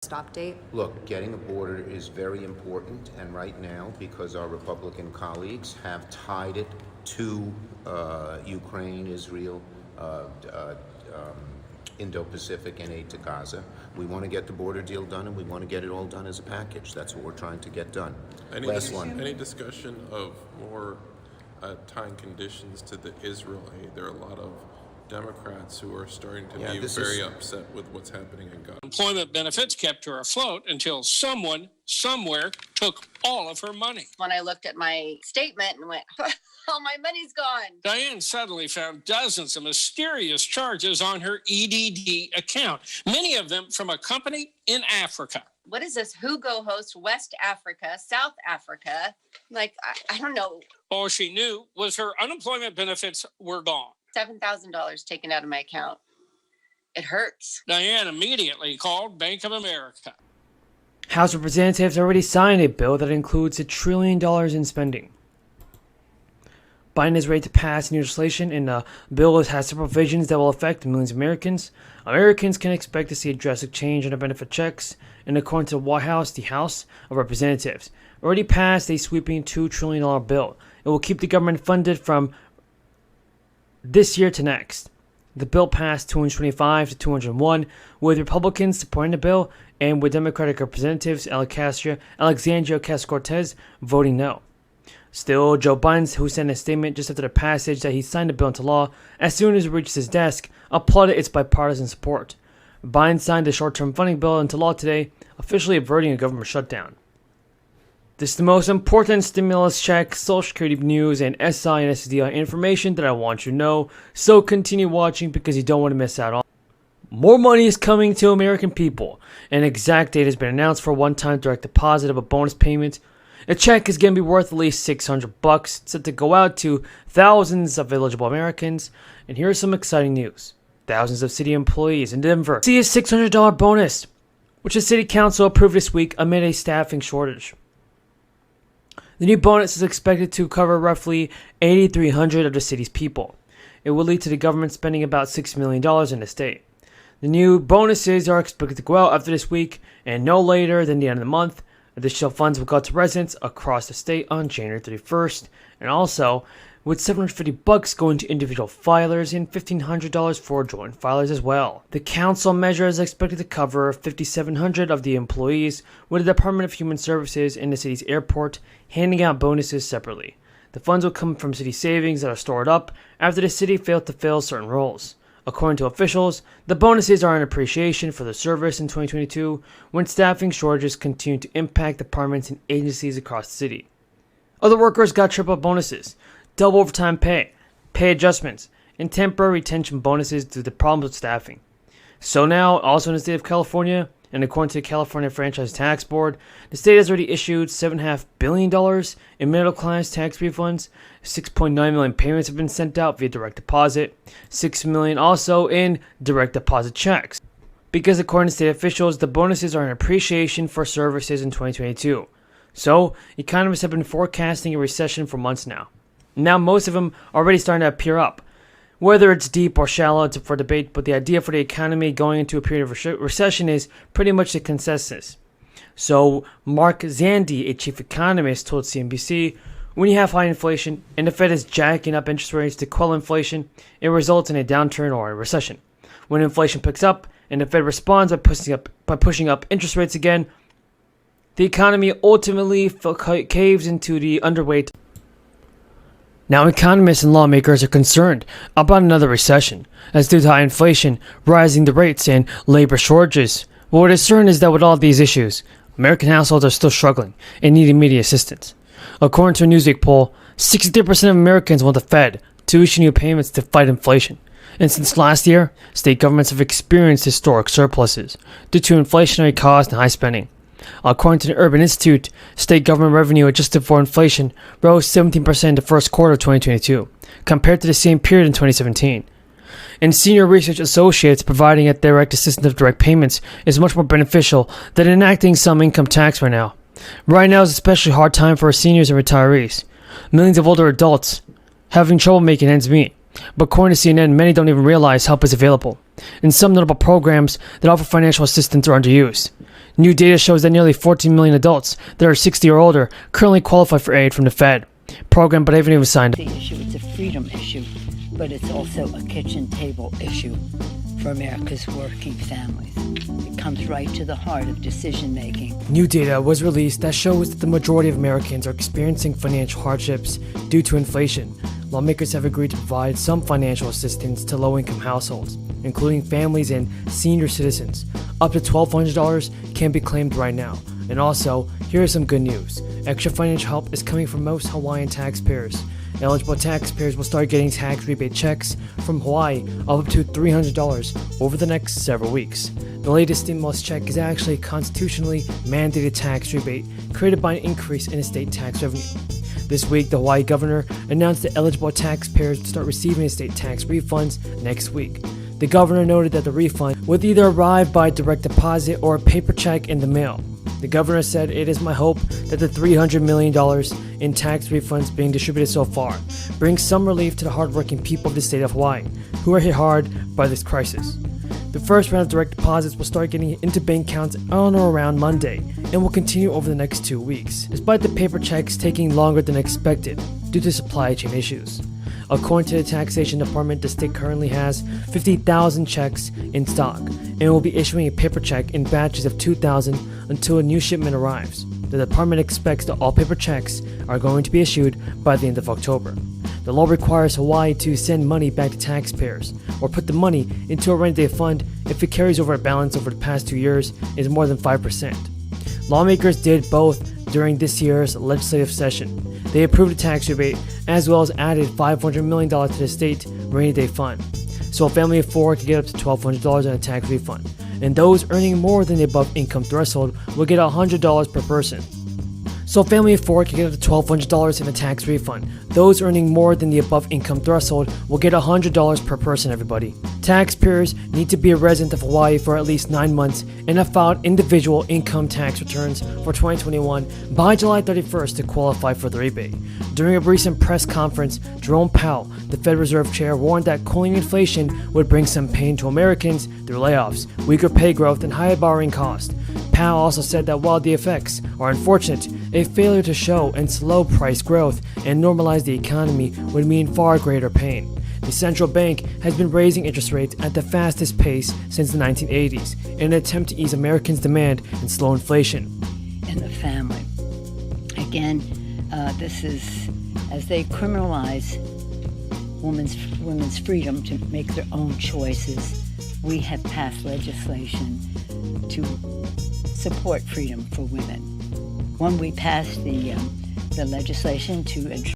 stop date? Look, getting a border is very important, and right now, because our Republican colleagues have tied it to Ukraine, Israel, Indo-Pacific, and aid to Gaza, we want to get the border deal done, and we want to get it all done as a package. That's what we're trying to get done. Any discussion of more tying conditions to the Israel aid? There are a lot of Democrats who are starting to be very upset with what's happening in Gaza. Employment benefits kept her afloat until someone, somewhere, took all of her money. When I looked at my statement and went, all my money's gone. Diane suddenly found dozens of mysterious charges on her EDD account, many of them from a company in Africa. What is this? Who go host West Africa, South Africa? Like, I don't know. All she knew was her unemployment benefits were gone. $7,000 taken out of my account. It hurts. Diane immediately called Bank of America. House Representatives already signed a bill that includes $1 trillion in spending. Biden is ready to pass new legislation, and the bill has several provisions that will affect millions of Americans. Americans can expect to see a drastic change in their benefit checks, and according to the White House, the House of Representatives already passed a sweeping $2 trillion bill. It will keep the government funded from this year to next. The bill passed 225 to 201, with Republicans supporting the bill and with Democratic Representatives Alexandria Ocasio-Cortez voting no. Still, Joe Biden, who sent a statement just after the passage that he signed the bill into law as soon as it reached his desk, applauded its bipartisan support. Biden signed the short-term funding bill into law today, officially averting a government shutdown. This is the most important stimulus check, Social Security news, and SSI and SSDI information that I want you to know, so continue watching because you don't want to miss out on. More money is coming to American people. An exact date has been announced for a one-time direct deposit of a bonus payment. A check is going to be worth at least $600, set to go out to thousands of eligible Americans. And here's some exciting news. Thousands of city employees in Denver see a $600 bonus, which the city council approved this week amid a staffing shortage. The new bonus is expected to cover roughly 8,300 of the city's people. It will lead to the government spending about $6 million in the state. The new bonuses are expected to go out after this week and no later than the end of the month. Additional funds will go to residents across the state on January 31st, and also with $750 going to individual filers and $1,500 for joint filers as well. The council measure is expected to cover 5,700 of the employees, with the Department of Human Services and the city's airport handing out bonuses separately. The funds will come from city savings that are stored up after the city failed to fill certain roles. According to officials, the bonuses are an appreciation for the service in 2022 when staffing shortages continue to impact departments and agencies across the city. Other workers got triple bonuses, double overtime pay, pay adjustments, and temporary retention bonuses due to problems with staffing. So now, also in the state of California, and according to the California Franchise Tax Board, the state has already issued $7.5 billion in middle-class tax refunds. 6.9 million payments have been sent out via direct deposit, 6 million also in direct deposit checks. Because according to state officials, the bonuses are an appreciation for services in 2022. So, economists have been forecasting a recession for months now. Now most of them are already starting to appear up. Whether it's deep or shallow, it's up for debate, but the idea for the economy going into a period of recession is pretty much the consensus. So, Mark Zandi, a chief economist, told CNBC, when you have high inflation and the Fed is jacking up interest rates to quell inflation, it results in a downturn or a recession. When inflation picks up and the Fed responds by pushing up interest rates again, the economy ultimately caves into the underweight. Now, economists and lawmakers are concerned about another recession, as due to high inflation, rising the rates, and labor shortages. But what is certain is that with all these issues, American households are still struggling and need immediate assistance. According to a Newsweek poll, 63% of Americans want the Fed to issue new payments to fight inflation. And since last year, state governments have experienced historic surpluses due to inflationary costs and high spending. According to the Urban Institute, state government revenue adjusted for inflation rose 17% in the first quarter of 2022, compared to the same period in 2017. And senior research associates providing a direct assistance of direct payments is much more beneficial than enacting some income tax right now. Right now is an especially hard time for our seniors and retirees. Millions of older adults having trouble making ends meet. But according to CNN, many don't even realize help is available, and some notable programs that offer financial assistance are underused. New data shows that nearly 14 million adults that are 60 or older currently qualify for aid from the Fed program, but haven't even signed up. It's a freedom issue, but it's also a kitchen table issue for America's working families. It comes right to the heart of decision making. New data was released that shows that the majority of Americans are experiencing financial hardships due to inflation. Lawmakers have agreed to provide some financial assistance to low-income households, including families and senior citizens. Up to $1,200 can be claimed right now. And also, here is some good news. Extra financial help is coming from most Hawaiian taxpayers. Eligible taxpayers will start getting tax rebate checks from Hawaii of up to $300 over the next several weeks. The latest stimulus check is actually a constitutionally mandated tax rebate created by an increase in estate tax revenue. This week, the Hawaii governor announced that eligible taxpayers would start receiving estate tax refunds next week. The governor noted that the refund would either arrive by direct deposit or a paper check in the mail. The governor said, "It is my hope that the $300 million in tax refunds being distributed so far brings some relief to the hardworking people of the state of Hawaii, who are hit hard by this crisis." The first round of direct deposits will start getting into bank accounts on or around Monday and will continue over the next 2 weeks, despite the paper checks taking longer than expected due to supply chain issues. According to the Taxation Department, the state currently has 50,000 checks in stock and will be issuing a paper check in batches of 2,000 until a new shipment arrives. The department expects that all paper checks are going to be issued by the end of October. The law requires Hawaii to send money back to taxpayers or put the money into a rainy day fund if it carries over a balance over the past 2 years is more than 5%. Lawmakers did both during this year's legislative session. They approved a tax rebate as well as added $500 million to the state rainy day fund. So a family of 4 could get up to $1,200 in a tax refund. And those earning more than the above income threshold will get $100 per person. So a family of 4 can get up to $1,200 in a tax refund. Those earning more than the above income threshold will get $100 per person, everybody. Taxpayers need to be a resident of Hawaii for at least 9 months and have filed individual income tax returns for 2021 by July 31st to qualify for the rebate. During a recent press conference, Jerome Powell, the Fed Reserve Chair, warned that cooling inflation would bring some pain to Americans through layoffs, weaker pay growth, and higher borrowing costs. Powell also said that while the effects are unfortunate, a failure to show and slow price growth and normalize the economy would mean far greater pain. The central bank has been raising interest rates at the fastest pace since the 1980s in an attempt to ease Americans' demand and slow inflation. And the family. Again, this is as they criminalize women's freedom to make their own choices. We have passed legislation to support freedom for women. When we passed the legislation to